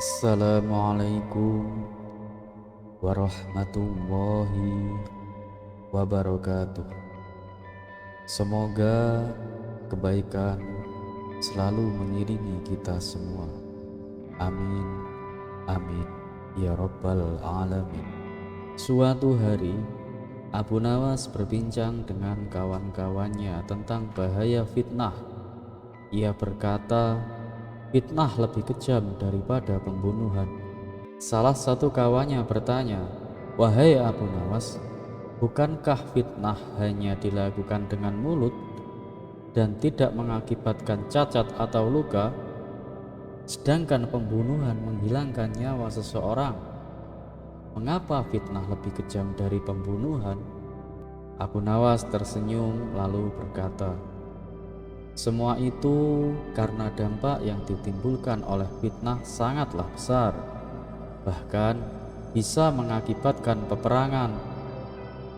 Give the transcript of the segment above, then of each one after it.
Assalamualaikum warahmatullahi wabarakatuh. Semoga kebaikan selalu mengiringi kita semua. Amin, amin, ya rabbal alamin. Suatu hari, Abu Nawas berbincang dengan kawan-kawannya tentang bahaya fitnah. Ia berkata, fitnah lebih kejam daripada pembunuhan. Salah satu kawannya bertanya, "Wahai Abu Nawas, bukankah fitnah hanya dilakukan dengan mulut dan tidak mengakibatkan cacat atau luka, sedangkan pembunuhan menghilangkan nyawa seseorang? Mengapa fitnah lebih kejam dari pembunuhan?" Abu Nawas tersenyum lalu berkata, "Semua itu karena dampak yang ditimbulkan oleh fitnah sangatlah besar, bahkan bisa mengakibatkan peperangan."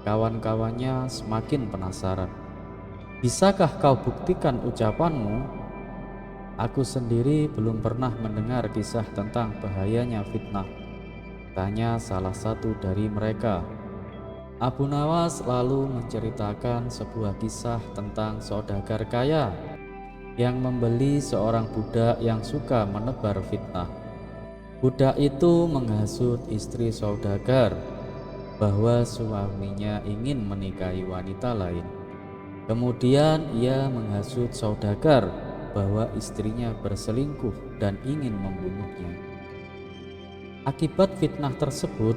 Kawan-kawannya semakin penasaran. "Bisakah kau buktikan ucapanmu? Aku sendiri belum pernah mendengar kisah tentang bahayanya fitnah," tanya salah satu dari mereka. Abu Nawas lalu menceritakan sebuah kisah tentang saudagar kaya yang membeli seorang budak yang suka menebar fitnah. Budak itu menghasut istri saudagar bahwa suaminya ingin menikahi wanita lain. Kemudian ia menghasut saudagar bahwa istrinya berselingkuh dan ingin membunuhnya. Akibat fitnah tersebut,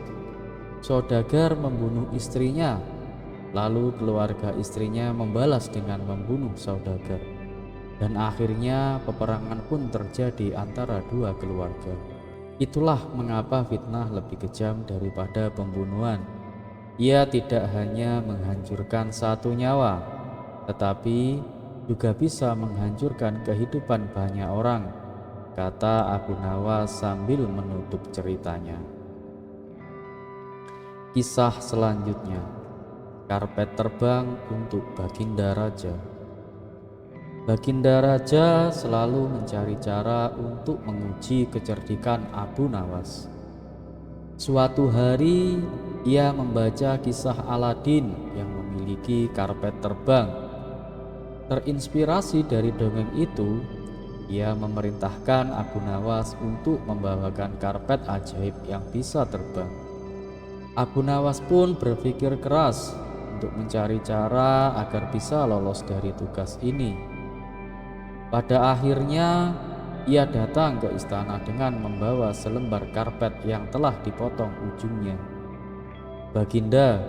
saudagar membunuh istrinya, lalu keluarga istrinya membalas dengan membunuh saudagar, dan akhirnya peperangan pun terjadi antara dua keluarga. Itulah mengapa fitnah lebih kejam daripada pembunuhan. Ia tidak hanya menghancurkan satu nyawa, tetapi juga bisa menghancurkan kehidupan banyak orang, kata Abu Nawas sambil menutup ceritanya. Kisah selanjutnya, karpet terbang untuk Baginda Raja. Baginda Raja selalu mencari cara untuk menguji kecerdikan Abu Nawas. Suatu hari ia membaca kisah Aladin yang memiliki karpet terbang. Terinspirasi dari dongeng itu, ia memerintahkan Abu Nawas untuk membawakan karpet ajaib yang bisa terbang. Abu Nawas pun berpikir keras untuk mencari cara agar bisa lolos dari tugas ini. Pada akhirnya, ia datang ke istana dengan membawa selembar karpet yang telah dipotong ujungnya. "Baginda,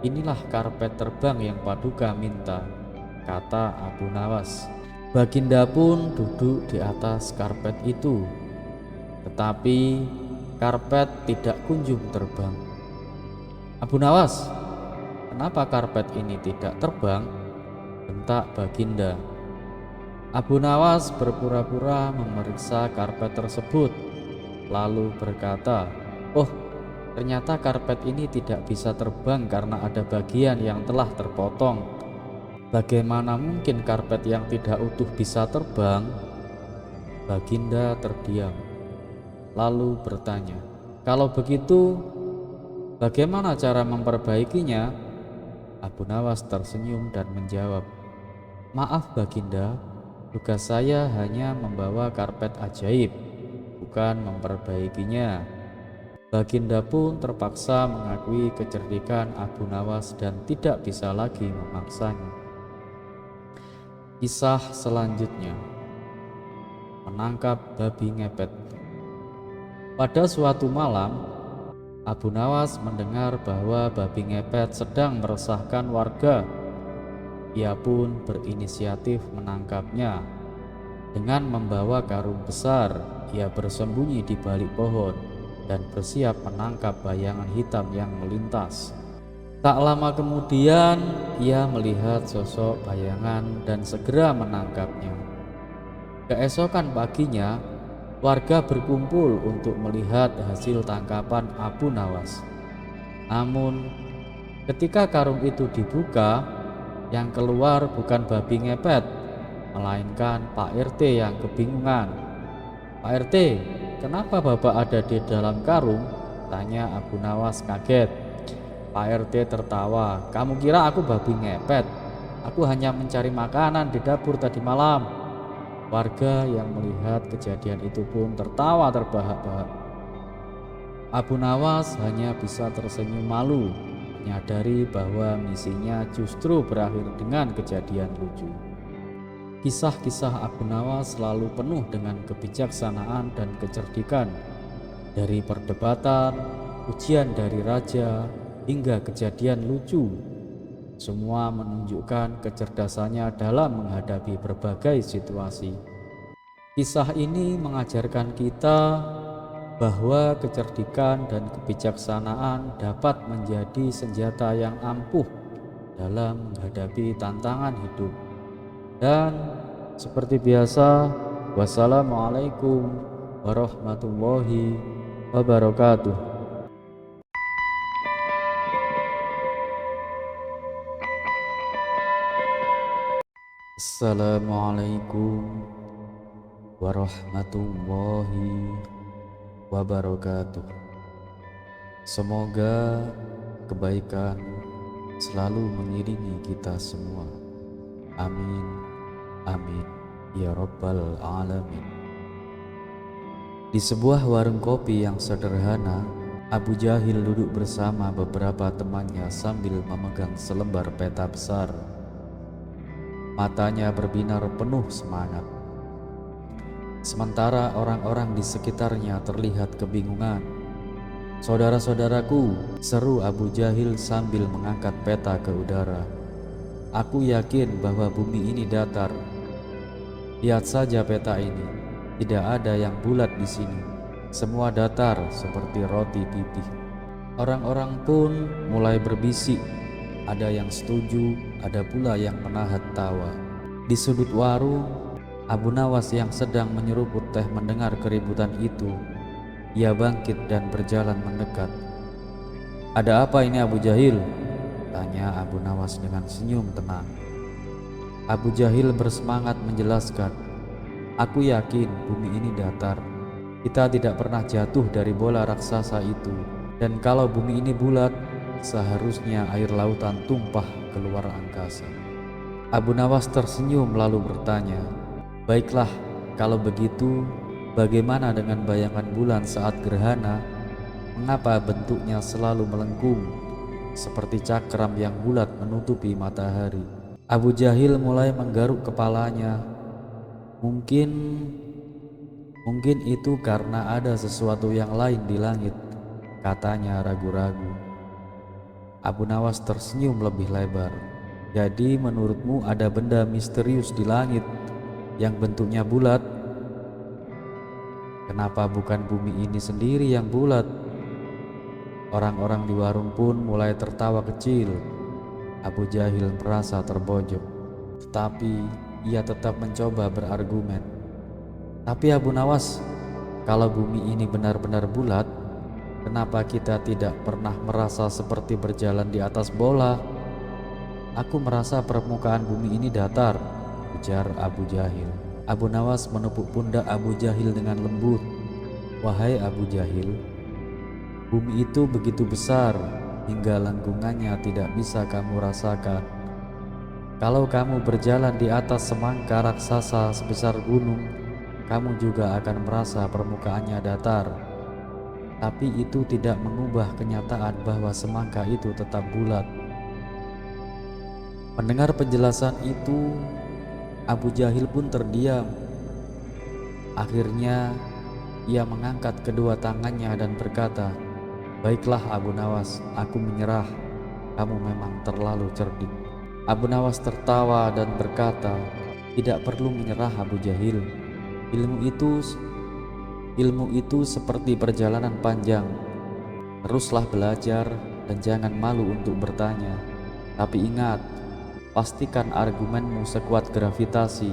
inilah karpet terbang yang Paduka minta," kata Abu Nawas. Baginda pun duduk di atas karpet itu, tetapi karpet tidak kunjung terbang. "Abu Nawas, kenapa karpet ini tidak terbang?" bentak Baginda. Abu Nawas berpura-pura memeriksa karpet tersebut, lalu berkata, "Oh, ternyata karpet ini tidak bisa terbang karena ada bagian yang telah terpotong. Bagaimana mungkin karpet yang tidak utuh bisa terbang?" Baginda terdiam, lalu bertanya, "Kalau begitu, bagaimana cara memperbaikinya?" Abu Nawas tersenyum dan menjawab, "Maaf Baginda, tugas saya hanya membawa karpet ajaib, bukan memperbaikinya." Baginda pun terpaksa mengakui kecerdikan Abu Nawas dan tidak bisa lagi memaksanya. Kisah selanjutnya, menangkap babi ngepet. Pada suatu malam, Abu Nawas mendengar bahwa babi ngepet sedang meresahkan warga. Ia pun berinisiatif menangkapnya. Dengan membawa karung besar, ia bersembunyi di balik pohon dan bersiap menangkap bayangan hitam yang melintas. Tak lama kemudian, ia melihat sosok bayangan dan segera menangkapnya. Keesokan paginya, warga berkumpul untuk melihat hasil tangkapan Abu Nawas. Namun, ketika karung itu dibuka, yang keluar bukan babi ngepet, melainkan Pak RT yang kebingungan. "Pak RT, kenapa Bapak ada di dalam karung? Tanya Abu Nawas kaget. Pak RT tertawa. Kamu kira aku babi ngepet? Aku hanya mencari makanan di dapur tadi malam. Warga yang melihat kejadian itu pun tertawa terbahak-bahak. Abu Nawas hanya bisa tersenyum malu, menyadari bahwa misinya justru berakhir dengan kejadian lucu. Kisah-kisah Abu Nawas selalu penuh dengan kebijaksanaan dan kecerdikan. Dari perdebatan, ujian dari raja, hingga kejadian lucu, semua menunjukkan kecerdasannya dalam menghadapi berbagai situasi. Kisah ini mengajarkan kita bahwa kecerdikan dan kebijaksanaan dapat menjadi senjata yang ampuh dalam menghadapi tantangan hidup. Dan seperti biasa, wassalamualaikum warahmatullahi wabarakatuh. Assalamualaikum warahmatullahi wabarakatuh. Semoga kebaikan selalu mengiringi kita semua. Amin, amin, ya Rabbal Alamin. Di sebuah warung kopi yang sederhana, Abu Jahil duduk bersama beberapa temannya sambil memegang selembar peta besar. Matanya berbinar penuh semangat. Sementara orang-orang di sekitarnya terlihat kebingungan. Saudara-saudaraku, seru Abu Jahil sambil mengangkat peta ke udara. Aku yakin bahwa bumi ini datar. Lihat saja peta ini, tidak ada yang bulat di sini. Semua datar seperti roti pipih. Orang-orang pun mulai berbisik. Ada yang setuju, ada pula yang menahan tawa. Di sudut warung, Abu Nawas yang sedang menyeruput teh mendengar keributan itu. Ia bangkit dan berjalan mendekat. Ada apa ini Abu Jahil? Tanya Abu Nawas dengan senyum tenang. Abu Jahil bersemangat menjelaskan. Aku yakin bumi ini datar. Kita tidak pernah jatuh dari bola raksasa itu. Dan kalau bumi ini bulat, seharusnya air lautan tumpah keluar angkasa. Abu Nawas tersenyum lalu bertanya, baiklah, kalau begitu bagaimana dengan bayangan bulan saat gerhana? Mengapa bentuknya selalu melengkung seperti cakram yang bulat menutupi matahari? Abu Jahil mulai menggaruk kepalanya. Mungkin itu karena ada sesuatu yang lain di langit, katanya ragu-ragu. Abu Nawas tersenyum lebih lebar. Jadi menurutmu ada benda misterius di langit yang bentuknya bulat? Kenapa bukan bumi ini sendiri yang bulat? Orang-orang di warung pun mulai tertawa kecil. Abu Jahil merasa terbojok, tetapi ia tetap mencoba berargumen. Tapi Abu Nawas, kalau bumi ini benar-benar bulat, kenapa kita tidak pernah merasa seperti berjalan di atas bola? Aku merasa permukaan bumi ini datar, ujar Abu Jahil. Abu Nawas menepuk pundak Abu Jahil dengan lembut. Wahai Abu Jahil, bumi itu begitu besar hingga lengkungannya tidak bisa kamu rasakan. Kalau kamu berjalan di atas semangka raksasa sebesar gunung, kamu juga akan merasa permukaannya datar. Tapi itu tidak mengubah kenyataan bahwa semangka itu tetap bulat. Mendengar penjelasan itu, Abu Jahil pun terdiam. Akhirnya ia mengangkat kedua tangannya dan berkata, baiklah Abu Nawas, aku menyerah. Kamu memang terlalu cerdik. Abu Nawas tertawa dan berkata, tidak perlu menyerah Abu Jahil. Ilmu itu seperti perjalanan panjang. Teruslah belajar dan jangan malu untuk bertanya. Tapi ingat, pastikan argumenmu sekuat gravitasi,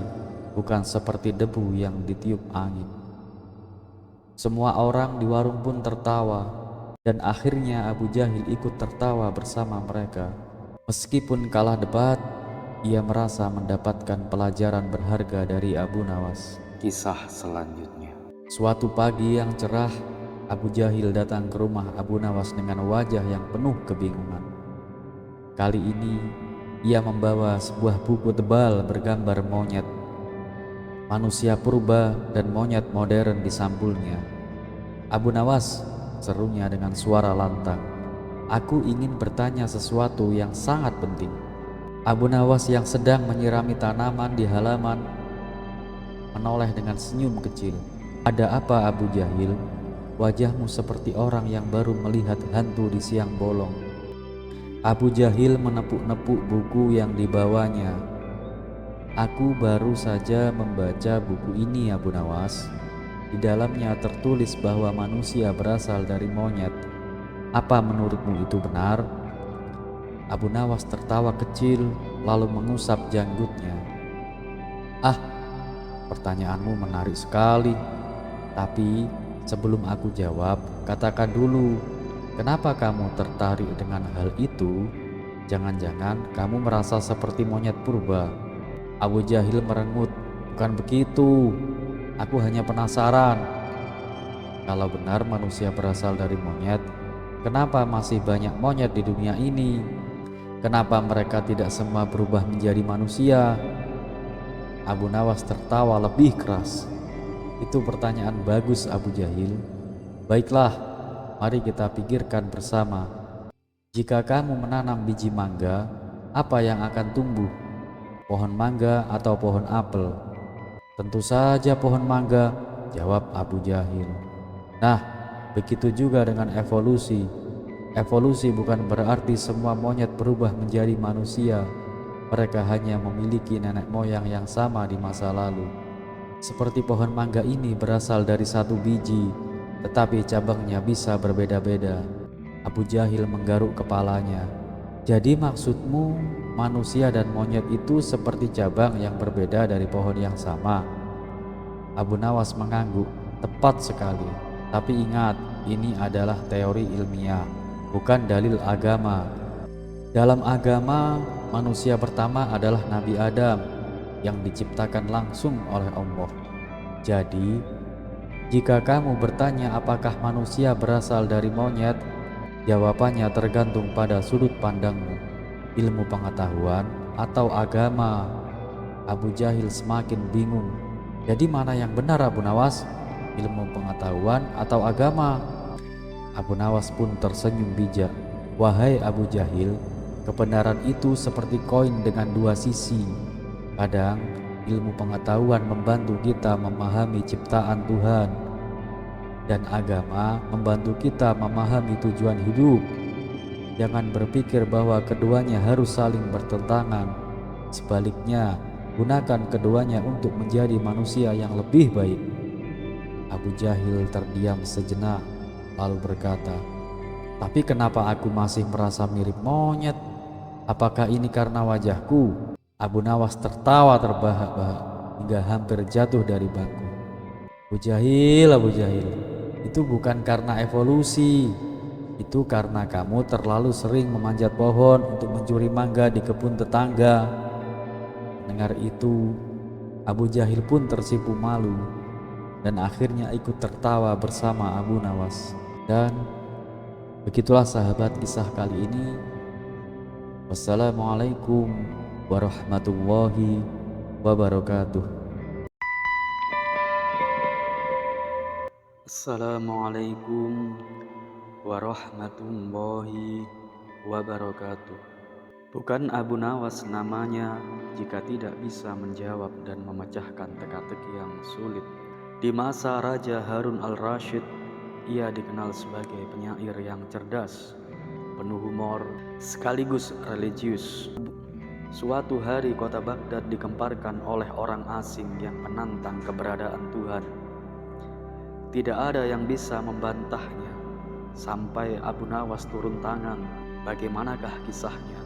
bukan seperti debu yang ditiup angin. Semua orang di warung pun tertawa, dan akhirnya Abu Jahil ikut tertawa bersama mereka. Meskipun kalah debat, ia merasa mendapatkan pelajaran berharga dari Abu Nawas. Kisah selanjutnya. Suatu pagi yang cerah, Abu Jahil datang ke rumah Abu Nawas dengan wajah yang penuh kebingungan. Kali ini, ia membawa sebuah buku tebal bergambar monyet, manusia purba, dan monyet modern di sampulnya. "Abu Nawas," serunya dengan suara lantang, "aku ingin bertanya sesuatu yang sangat penting." Abu Nawas yang sedang menyirami tanaman di halaman menoleh dengan senyum kecil. "Ada apa, Abu Jahil? Wajahmu seperti orang yang baru melihat hantu di siang bolong." Abu Jahil menepuk-nepuk buku yang dibawanya. "Aku baru saja membaca buku ini, Abu Nawas. Di dalamnya tertulis bahwa manusia berasal dari monyet. Apa menurutmu itu benar?" Abu Nawas tertawa kecil lalu mengusap janggutnya. "Ah, pertanyaanmu menarik sekali. Tapi sebelum aku jawab, katakan dulu, kenapa kamu tertarik dengan hal itu? Jangan-jangan kamu merasa seperti monyet purba?" Abu Jahil merengut. "Bukan begitu. Aku hanya penasaran. Kalau benar manusia berasal dari monyet, kenapa masih banyak monyet di dunia ini? Kenapa mereka tidak semua berubah menjadi manusia?" Abu Nawas tertawa lebih keras. "Itu pertanyaan bagus, Abu Jahil. Baiklah, mari kita pikirkan bersama. Jika kamu menanam biji mangga, apa yang akan tumbuh? Pohon mangga atau pohon apel?" "Tentu saja pohon mangga," jawab Abu Jahil. "Nah, begitu juga dengan evolusi. Evolusi bukan berarti semua monyet berubah menjadi manusia. Mereka hanya memiliki nenek moyang yang sama di masa lalu. Seperti pohon mangga ini berasal dari satu biji, tetapi cabangnya bisa berbeda-beda." Abu Jahil menggaruk kepalanya. "Jadi maksudmu manusia dan monyet itu seperti cabang yang berbeda dari pohon yang sama?" Abu Nawas mengangguk. "Tepat sekali. Tapi ingat, ini adalah teori ilmiah, bukan dalil agama. Dalam agama, manusia pertama adalah Nabi Adam yang diciptakan langsung oleh Allah. Jadi, jika kamu bertanya apakah manusia berasal dari monyet, jawabannya tergantung pada sudut pandangmu, ilmu pengetahuan atau agama." Abu Jahil semakin bingung. "Jadi mana yang benar, Abu Nawas? Ilmu pengetahuan atau agama?" Abu Nawas pun tersenyum bijak. "Wahai Abu Jahil, kebenaran itu seperti koin dengan dua sisi. Kadang ilmu pengetahuan membantu kita memahami ciptaan Tuhan, dan agama membantu kita memahami tujuan hidup. Jangan berpikir bahwa keduanya harus saling bertentangan. Sebaliknya, gunakan keduanya untuk menjadi manusia yang lebih baik." Abu Jahil terdiam sejenak, lalu berkata, "Tapi kenapa aku masih merasa mirip monyet? Apakah ini karena wajahku?" Abu Nawas tertawa terbahak-bahak hingga hampir jatuh dari bangku. Abu Jahil, itu bukan karena evolusi. Itu karena kamu terlalu sering memanjat pohon untuk mencuri mangga di kebun tetangga." Mendengar itu, Abu Jahil pun tersipu malu dan akhirnya ikut tertawa bersama Abu Nawas. Dan begitulah sahabat kisah kali ini. Wassalamualaikum warahmatullahi wabarakatuh. Assalamualaikum warahmatullahi wabarakatuh. Bukan Abu Nawas namanya jika tidak bisa menjawab dan memecahkan teka-teki yang sulit. Di masa Raja Harun al-Rasyid, ia dikenal sebagai penyair yang cerdas, penuh humor, sekaligus religius. Suatu hari kota Baghdad dikemparkan oleh orang asing yang menantang keberadaan Tuhan. Tidak ada yang bisa membantahnya, sampai Abu Nawas turun tangan. Bagaimanakah kisahnya?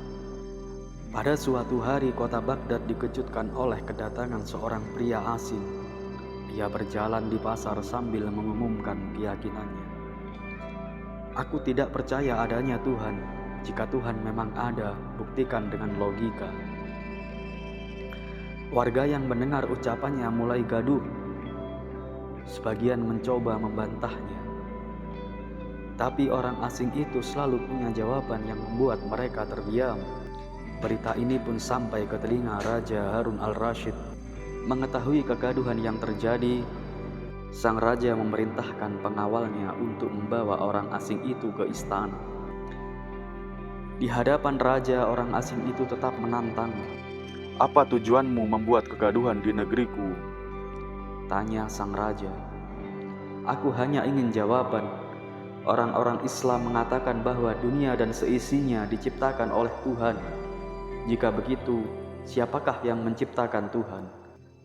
Pada suatu hari kota Baghdad dikejutkan oleh kedatangan seorang pria asing. Ia berjalan di pasar sambil mengumumkan keyakinannya. "Aku tidak percaya adanya Tuhan. Jika Tuhan memang ada, buktikan dengan logika." Warga yang mendengar ucapannya mulai gaduh. Sebagian mencoba membantahnya, tapi orang asing itu selalu punya jawaban yang membuat mereka terdiam. Berita ini pun sampai ke telinga Raja Harun al-Rasyid. Mengetahui kegaduhan yang terjadi, sang raja memerintahkan pengawalnya untuk membawa orang asing itu ke istana. Di hadapan raja, orang asing itu tetap menantang. "Apa tujuanmu membuat kegaduhan di negeriku?" Tanya sang raja. "Aku hanya ingin jawaban. Orang-orang Islam mengatakan bahwa dunia dan seisinya diciptakan oleh Tuhan. Jika begitu, siapakah yang menciptakan Tuhan?"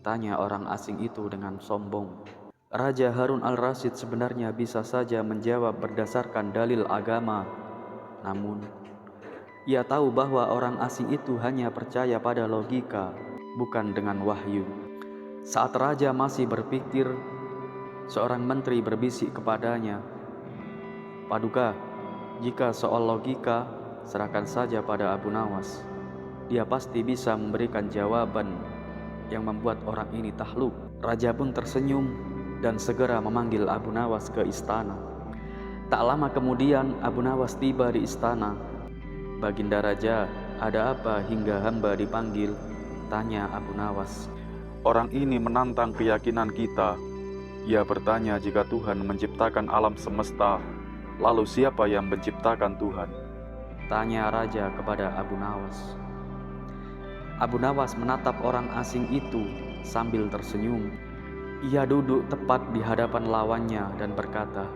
Tanya orang asing itu dengan sombong. Raja Harun al-Rasyid sebenarnya bisa saja menjawab berdasarkan dalil agama. Namun, ia tahu bahwa orang asing itu hanya percaya pada logika, bukan dengan wahyu. Saat raja masih berpikir, seorang menteri berbisik kepadanya, "Paduka, jika soal logika, serahkan saja pada Abu Nawas. Dia pasti bisa memberikan jawaban yang membuat orang ini takluk." Raja pun tersenyum dan segera memanggil Abu Nawas ke istana. Tak lama kemudian Abu Nawas tiba di istana. "Baginda Raja, ada apa hingga hamba dipanggil?" tanya Abu Nawas. "Orang ini menantang keyakinan kita. Ia bertanya, jika Tuhan menciptakan alam semesta, lalu siapa yang menciptakan Tuhan?" tanya raja kepada Abu Nawas. Abu Nawas menatap orang asing itu sambil tersenyum. Ia duduk tepat di hadapan lawannya dan berkata,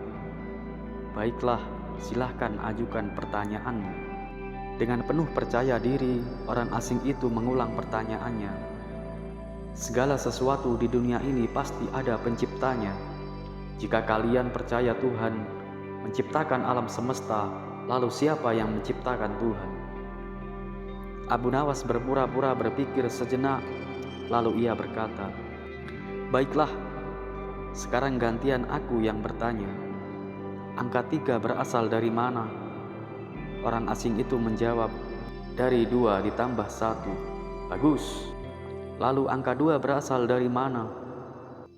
"Baiklah, silahkan ajukan pertanyaanmu." Dengan penuh percaya diri, orang asing itu mengulang pertanyaannya. "Segala sesuatu di dunia ini pasti ada penciptanya. Jika kalian percaya Tuhan menciptakan alam semesta, lalu siapa yang menciptakan Tuhan?" Abu Nawas berpura-pura berpikir sejenak, lalu ia berkata, "Baiklah, sekarang gantian aku yang bertanya. Angka 3 berasal dari mana?" Orang asing itu menjawab, "Dari 2 ditambah 1. "Bagus. Lalu angka 2 berasal dari mana?"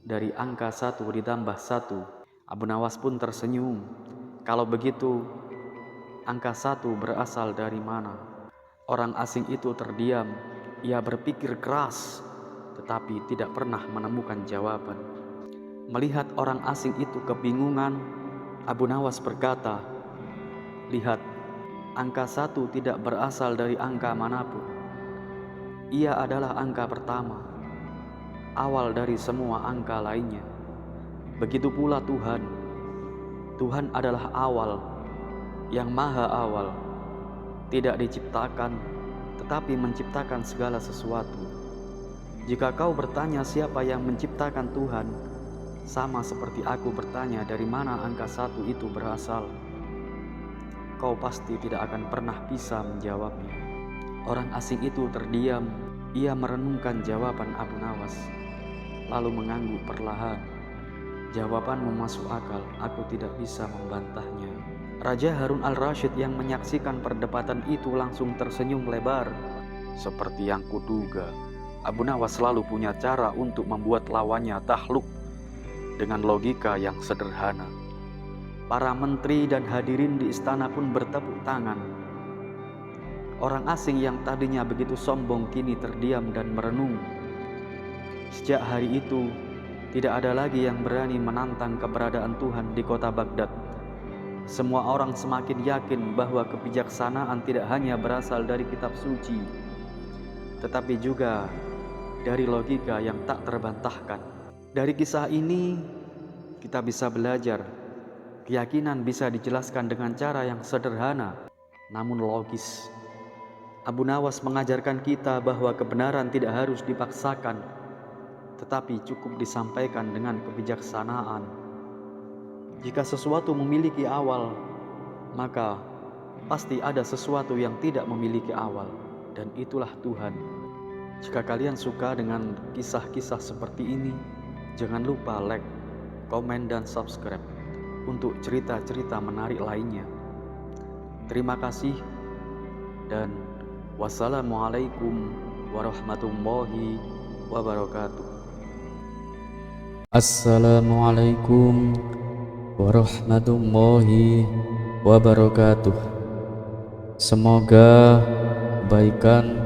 "Dari angka 1 ditambah 1. Abu Nawas pun tersenyum. "Kalau begitu, angka 1 berasal dari mana?" Orang asing itu terdiam. Ia berpikir keras, tetapi tidak pernah menemukan jawaban. Melihat orang asing itu kebingungan, Abu Nawas berkata, "Lihat, angka 1 tidak berasal dari angka manapun. Ia adalah angka pertama, awal dari semua angka lainnya. Begitu pula Tuhan. Tuhan adalah awal, yang maha awal, tidak diciptakan, tetapi menciptakan segala sesuatu. Jika kau bertanya siapa yang menciptakan Tuhan, sama seperti aku bertanya dari mana angka 1 itu berasal, kau pasti tidak akan pernah bisa menjawabnya." Orang asing itu terdiam. Ia merenungkan jawaban Abu Nawas, lalu mengangguk perlahan. "Jawabanmu masuk akal, aku tidak bisa membantahnya." Raja Harun al-Rasyid yang menyaksikan perdebatan itu langsung tersenyum lebar. "Seperti yang kuduga, Abu Nawas selalu punya cara untuk membuat lawannya takluk dengan logika yang sederhana." Para menteri dan hadirin di istana pun bertepuk tangan. Orang asing yang tadinya begitu sombong kini terdiam dan merenung. Sejak hari itu, tidak ada lagi yang berani menantang keberadaan Tuhan di kota Baghdad. Semua orang semakin yakin bahwa kebijaksanaan tidak hanya berasal dari kitab suci, tetapi juga dari logika yang tak terbantahkan. Dari kisah ini, kita bisa belajar, keyakinan bisa dijelaskan dengan cara yang sederhana, namun logis. Abu Nawas mengajarkan kita bahwa kebenaran tidak harus dipaksakan, tetapi cukup disampaikan dengan kebijaksanaan. Jika sesuatu memiliki awal, maka pasti ada sesuatu yang tidak memiliki awal, dan itulah Tuhan. Jika kalian suka dengan kisah-kisah seperti ini, jangan lupa like, komen, dan subscribe untuk cerita-cerita menarik lainnya. Terima kasih, dan wassalamualaikum warahmatullahi wabarakatuh. Assalamualaikum warahmatullahi wabarakatuh. Semoga kebaikan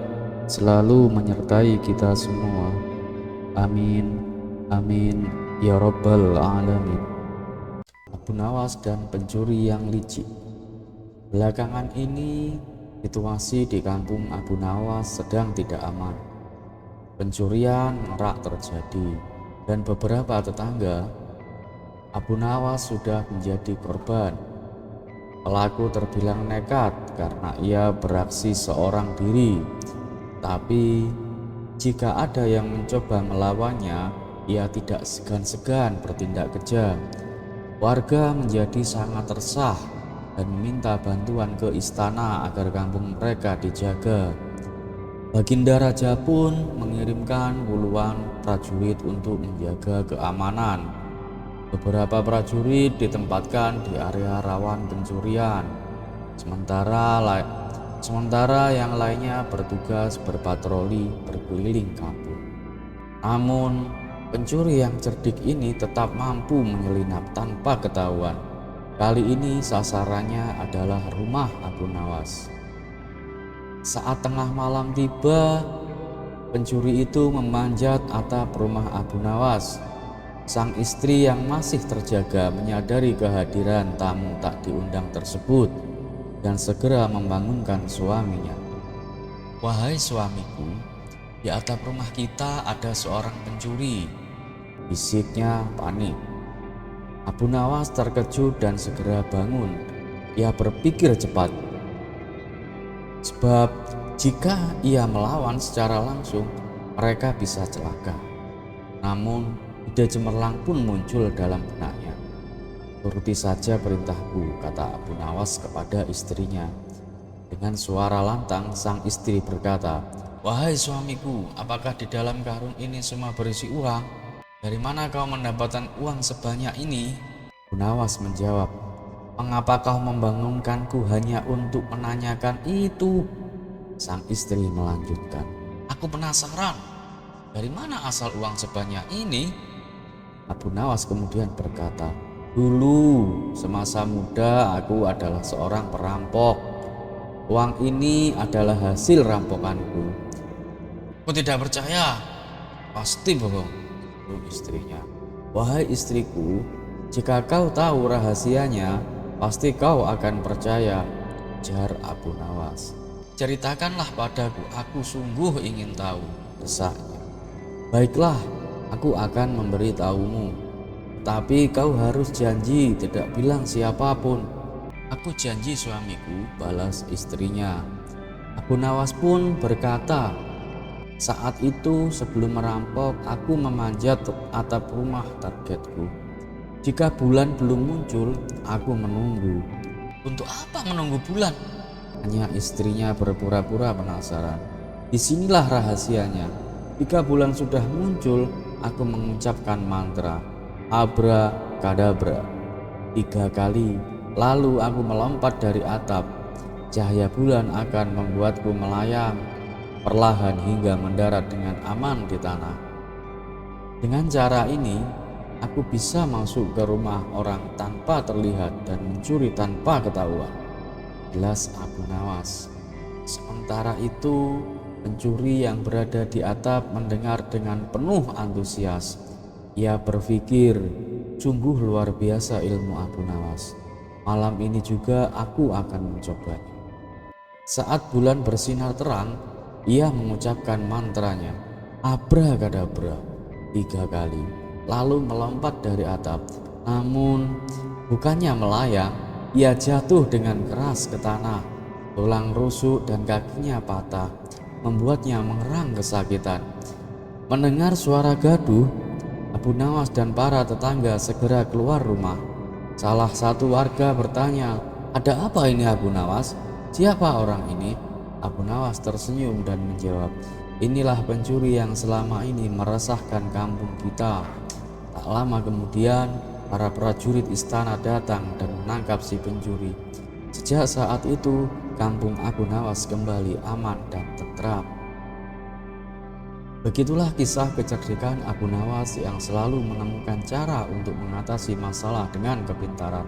selalu menyertai kita semua. Amin, amin, ya rabbal alamin. Abu Nawas dan pencuri yang licik. Belakangan ini situasi di kampung Abu Nawas sedang tidak aman. Pencurian marak terjadi dan beberapa tetangga Abu Nawas sudah menjadi korban. Pelaku terbilang nekat karena ia beraksi seorang diri, tapi jika ada yang mencoba melawannya, ia tidak segan-segan bertindak kejam. Warga menjadi sangat resah dan meminta bantuan ke istana agar kampung mereka dijaga. Baginda Raja pun mengirimkan puluhan prajurit untuk menjaga keamanan. Beberapa prajurit ditempatkan di area rawan pencurian, sementara yang lainnya bertugas berpatroli berkeliling kampung. Namun, pencuri yang cerdik ini tetap mampu menyelinap tanpa ketahuan. Kali ini sasarannya adalah rumah Abu Nawas. Saat tengah malam tiba, pencuri itu memanjat atap rumah Abu Nawas. Sang istri yang masih terjaga menyadari kehadiran tamu tak diundang tersebut dan segera membangunkan suaminya. "Wahai suamiku, di atap rumah kita ada seorang pencuri," bisiknya panik. Abu Nawas terkejut dan segera bangun. Ia berpikir cepat, sebab jika ia melawan secara langsung, mereka bisa celaka. Namun, ide cemerlang pun muncul dalam benaknya. "Turuti saja perintahku," kata Abu Nawas kepada istrinya. Dengan suara lantang, sang istri berkata, "Wahai suamiku, apakah di dalam karung ini semua berisi uang? Dari mana kau mendapatkan uang sebanyak ini?" Abu Nawas menjawab, "Mengapa kau membangunkanku hanya untuk menanyakan itu?" Sang istri melanjutkan, "Aku penasaran, dari mana asal uang sebanyak ini?" Abu Nawas kemudian berkata, "Dulu semasa muda aku adalah seorang perampok. Uang ini adalah hasil rampokanku." "Aku tidak percaya, pasti bohong," istrinya. "Wahai istriku, jika kau tahu rahasianya, pasti kau akan percaya," ujar Abu Nawas. "Ceritakanlah padaku, aku sungguh ingin tahu," desaknya. "Baiklah, aku akan memberitahumu, tapi kau harus janji tidak bilang siapapun." "Aku janji suamiku," balas istrinya. Abu Nawas pun berkata, "Saat itu sebelum merampok, aku memanjat atap rumah targetku. Jika bulan belum muncul, aku menunggu." "Untuk apa menunggu bulan?" tanya istrinya berpura-pura penasaran. "Disinilah rahasianya. Jika bulan sudah muncul, aku mengucapkan mantra abrakadabra 3 kali, lalu aku melompat dari atap. Cahaya bulan akan membuatku melayang perlahan hingga mendarat dengan aman di tanah. Dengan cara ini, aku bisa masuk ke rumah orang tanpa terlihat dan mencuri tanpa ketahuan," jelas Abu Nawas. Sementara itu, pencuri yang berada di atap mendengar dengan penuh antusias. Ia berpikir, "Sungguh luar biasa ilmu Abu Nawas. Malam ini juga aku akan mencobanya." Saat bulan bersinar terang, ia mengucapkan mantranya abrakadabra 3 kali, lalu melompat dari atap. Namun bukannya melayang, ia jatuh dengan keras ke tanah. Tulang rusuk dan kakinya patah, membuatnya mengerang kesakitan. Mendengar suara gaduh, Abu Nawas dan para tetangga segera keluar rumah. Salah satu warga bertanya, "Ada apa ini Abu Nawas? Siapa orang ini?" Abu Nawas tersenyum dan menjawab, "Inilah pencuri yang selama ini meresahkan kampung kita." Tak lama kemudian, para prajurit istana datang dan menangkap si pencuri. Sejak saat itu, kampung Abu Nawas kembali aman dan tentram. Begitulah kisah kecerdikan Abu Nawas yang selalu menemukan cara untuk mengatasi masalah dengan kepintaran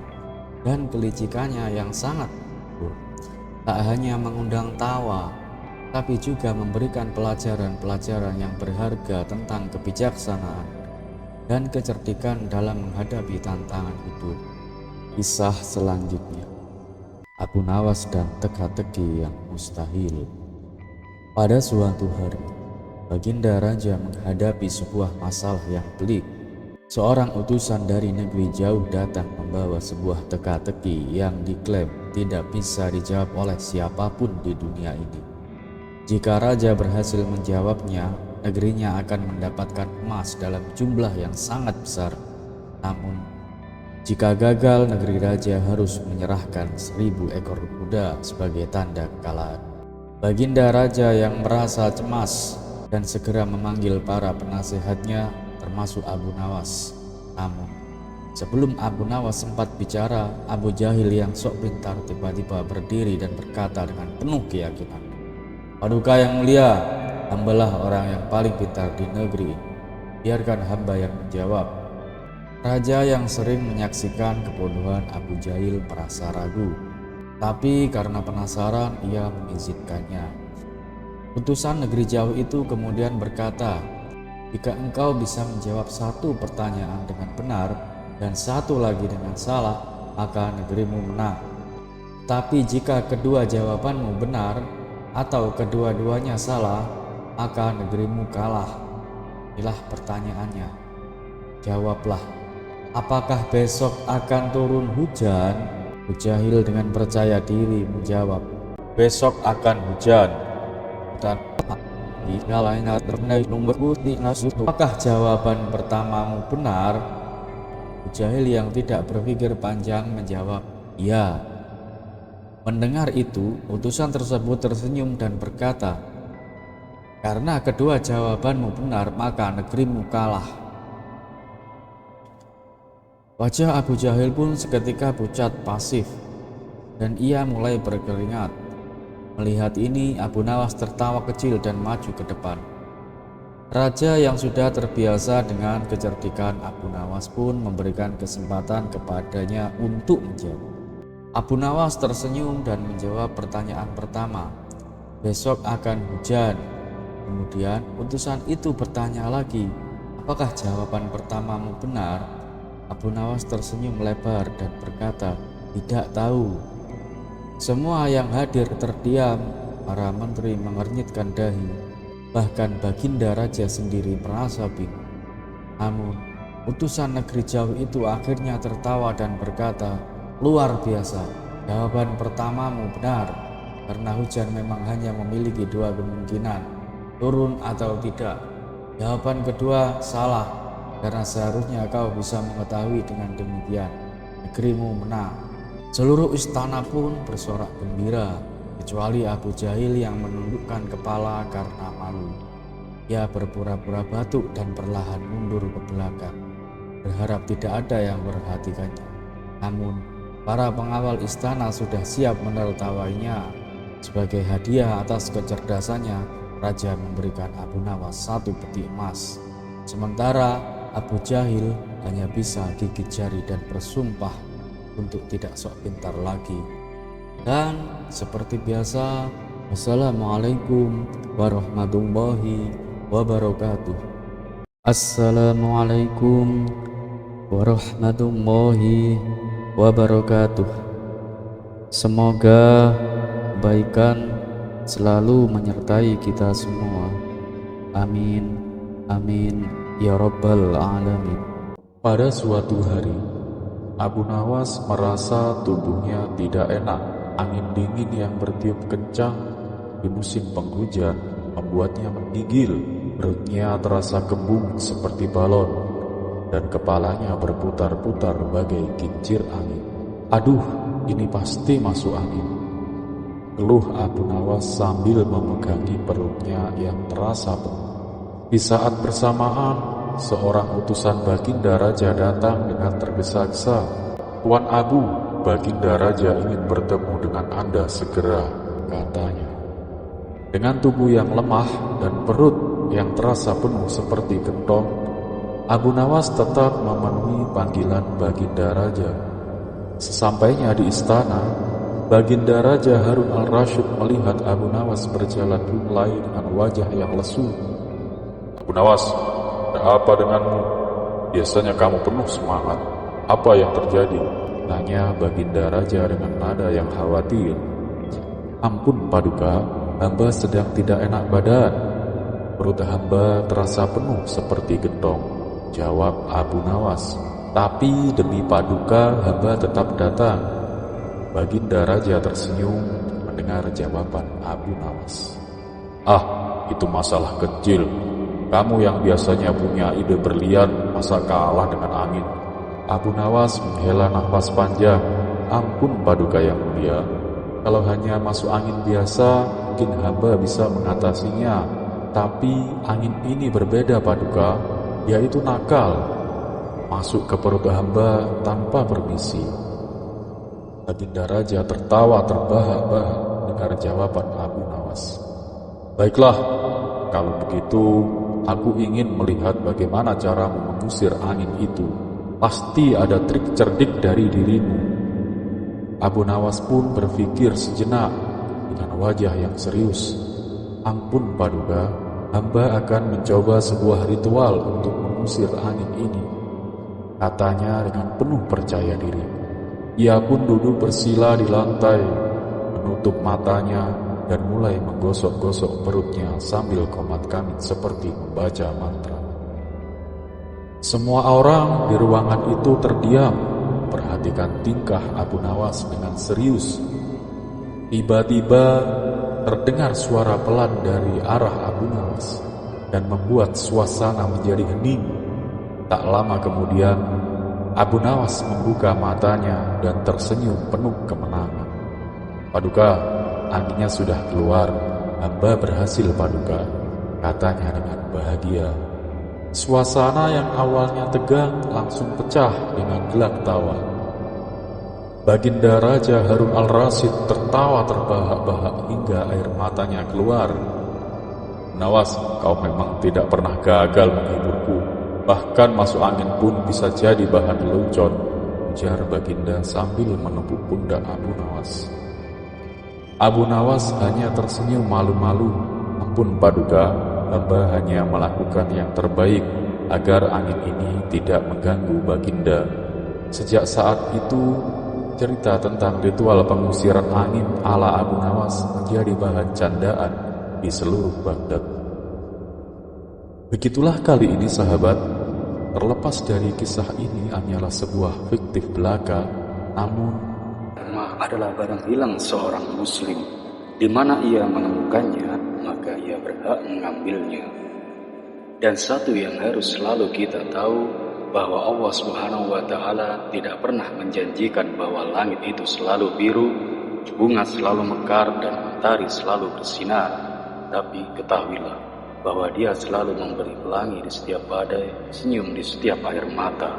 dan kelicikannya yang sangat luhur. Tak hanya mengundang tawa, tapi juga memberikan pelajaran-pelajaran yang berharga tentang kebijaksanaan dan kecerdikan dalam menghadapi tantangan hidup. Kisah selanjutnya, Abu Nawas dan teka-teki yang mustahil. Pada suatu hari, Baginda Raja menghadapi sebuah masalah yang pelik. Seorang utusan dari negeri jauh datang membawa sebuah teka-teki yang diklaim tidak bisa dijawab oleh siapapun di dunia ini. Jika raja berhasil menjawabnya, negerinya akan mendapatkan emas dalam jumlah yang sangat besar. Namun, jika gagal, negeri raja harus menyerahkan 1000 ekor kuda sebagai tanda kekalahan. Baginda Raja yang merasa cemas dan segera memanggil para penasehatnya termasuk Abu Nawas. Namun, sebelum Abu Nawas sempat bicara, Abu Jahil yang sok pintar tiba-tiba berdiri dan berkata dengan penuh keyakinan, "Paduka yang mulia, hambalah orang yang paling pintar di negeri. Biarkan hamba yang menjawab." Raja yang sering menyaksikan kebodohan Abu Jahil merasa ragu, tapi karena penasaran ia mengizinkannya. Utusan negeri jauh itu kemudian berkata, "Jika engkau bisa menjawab satu pertanyaan dengan benar dan satu lagi dengan salah, maka negerimu menang. Tapi jika kedua jawabanmu benar atau kedua-duanya salah, maka negerimu kalah." Inilah pertanyaannya. Jawablah, apakah besok akan turun hujan? Abu Jahil dengan percaya diri menjawab, "Besok akan hujan." Dan apakah jawaban pertamamu benar? Abu Jahil yang tidak berpikir panjang menjawab, "Ya." Mendengar itu, utusan tersebut tersenyum dan berkata, "Karena kedua jawabanmu benar, maka negerimu kalah." Wajah Abu Jahil pun seketika pucat pasif dan ia mulai berkeringat. Melihat ini, Abu Nawas tertawa kecil dan maju ke depan. Raja yang sudah terbiasa dengan kecerdikan Abu Nawas pun memberikan kesempatan kepadanya untuk menjawab. Abu Nawas tersenyum dan menjawab pertanyaan pertama, "Besok akan hujan." Kemudian utusan itu bertanya lagi, "Apakah jawaban pertamamu benar?" Abu Nawas tersenyum lebar dan berkata, "Tidak tahu." Semua yang hadir terdiam, para menteri mengernyitkan dahi, bahkan Baginda Raja sendiri merasa bingung. Namun, utusan negeri jauh itu akhirnya tertawa dan berkata, "Luar biasa, jawaban pertamamu benar, karena hujan memang hanya memiliki dua kemungkinan, turun atau tidak. Jawaban kedua salah, karena seharusnya kau bisa mengetahui dengan demikian, negerimu menang." Seluruh istana pun bersorak gembira, kecuali Abu Jahil yang menundukkan kepala karena malu. Ia berpura-pura batuk dan perlahan mundur ke belakang, berharap tidak ada yang memperhatikannya. Namun, para pengawal istana sudah siap menertawainya. Sebagai hadiah atas kecerdasannya, Raja memberikan Abu Nawas 1 peti emas. Sementara Abu Jahil hanya bisa gigit jari dan bersumpah untuk tidak sok pintar lagi. Dan seperti biasa, Wassalamualaikum warahmatullahi wabarakatuh. Assalamualaikum warahmatullahi wabarakatuh. Semoga kebaikan selalu menyertai kita semua. Amin, amin, ya rabbal alamin. Pada suatu hari, Abu Nawas merasa tubuhnya tidak enak. Angin dingin yang bertiup kencang di musim penghujan membuatnya menggigil. Perutnya terasa kembung seperti balon dan kepalanya berputar-putar bagai kincir angin. "Aduh, ini pasti masuk angin," keluh Abu Nawas sambil memegangi perutnya yang terasa penuh. Di saat bersamaan, seorang utusan Baginda Raja datang dengan tergesa-gesa. "Tuan Abu, Baginda Raja ingin bertemu dengan Anda segera," katanya. Dengan tubuh yang lemah dan perut yang terasa penuh seperti gentong, Abu Nawas tetap memenuhi panggilan Baginda Raja. Sesampainya di istana, Baginda Raja Harun al-Rasyid melihat Abu Nawas berjalan mulai dengan wajah yang lesu. "Abu Nawas, ada apa denganmu? Biasanya kamu penuh semangat. Apa yang terjadi?" tanya Baginda Raja dengan nada yang khawatir. "Ampun Paduka, hamba sedang tidak enak badan. Perut hamba terasa penuh seperti gentong," jawab Abu Nawas. "Tapi demi Paduka hamba tetap datang." Baginda Raja tersenyum mendengar jawaban Abu Nawas. "Ah, itu masalah kecil. Kamu yang biasanya punya ide berlian masa kalah dengan angin?" Abu Nawas menghela nafas panjang. "Ampun Paduka yang mulia, kalau hanya masuk angin biasa mungkin hamba bisa mengatasinya. Tapi angin ini berbeda Paduka, yaitu nakal. Masuk ke perut hamba tanpa permisi." Baginda Raja tertawa terbahak-bahak dengar jawaban Abu Nawas. "Baiklah, kalau begitu aku ingin melihat bagaimana caramu mengusir angin itu. Pasti ada trik cerdik dari dirimu." Abu Nawas pun berpikir sejenak dengan wajah yang serius. "Ampun Paduka, hamba akan mencoba sebuah ritual untuk mengusir angin ini," katanya dengan penuh percaya diri. Ia pun duduk bersila di lantai, menutup matanya dan mulai menggosok-gosok perutnya sambil komat kamit seperti membaca mantra. Semua orang di ruangan itu terdiam, perhatikan tingkah Abu Nawas dengan serius. Tiba-tiba terdengar suara pelan dari arah Abu Nawas dan membuat suasana menjadi hening. Tak lama kemudian, Abu Nawas membuka matanya dan tersenyum penuh kemenangan. "Paduka, anginnya sudah keluar. Hamba berhasil Paduka," katanya dengan bahagia. Suasana yang awalnya tegang langsung pecah dengan gelak tawa. Baginda Raja Harun al-Rasyid tertawa terbahak-bahak hingga air matanya keluar. "Nawas, kau memang tidak pernah gagal menghiburku. Bahkan masuk angin pun bisa jadi bahan lelucon," ujar Baginda sambil menepuk pundak Abu Nawas. Abu Nawas hanya tersenyum malu-malu. "Ampun Paduka, hamba hanya melakukan yang terbaik agar angin ini tidak mengganggu Baginda." Sejak saat itu, cerita tentang ritual pengusiran angin ala Abu Nawas menjadi bahan candaan di seluruh Baghdad. Begitulah kali ini sahabat, terlepas dari kisah ini hanyalah sebuah fiktif belaka, namun adalah barang hilang seorang muslim. Di mana ia menemukannya, maka ia berhak mengambilnya. Dan satu yang harus selalu kita tahu, bahwa Allah Subhanahu wa Ta'ala tidak pernah menjanjikan bahwa langit itu selalu biru, bunga selalu mekar, dan matahari selalu bersinar. Tapi ketahuilah bahwa Dia selalu memberi pelangi di setiap badai, senyum di setiap air mata,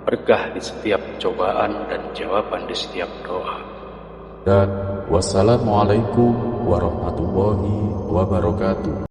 berkah di setiap cobaan, dan jawaban di setiap doa. Dan wassalamualaikum warahmatullahi wabarakatuh.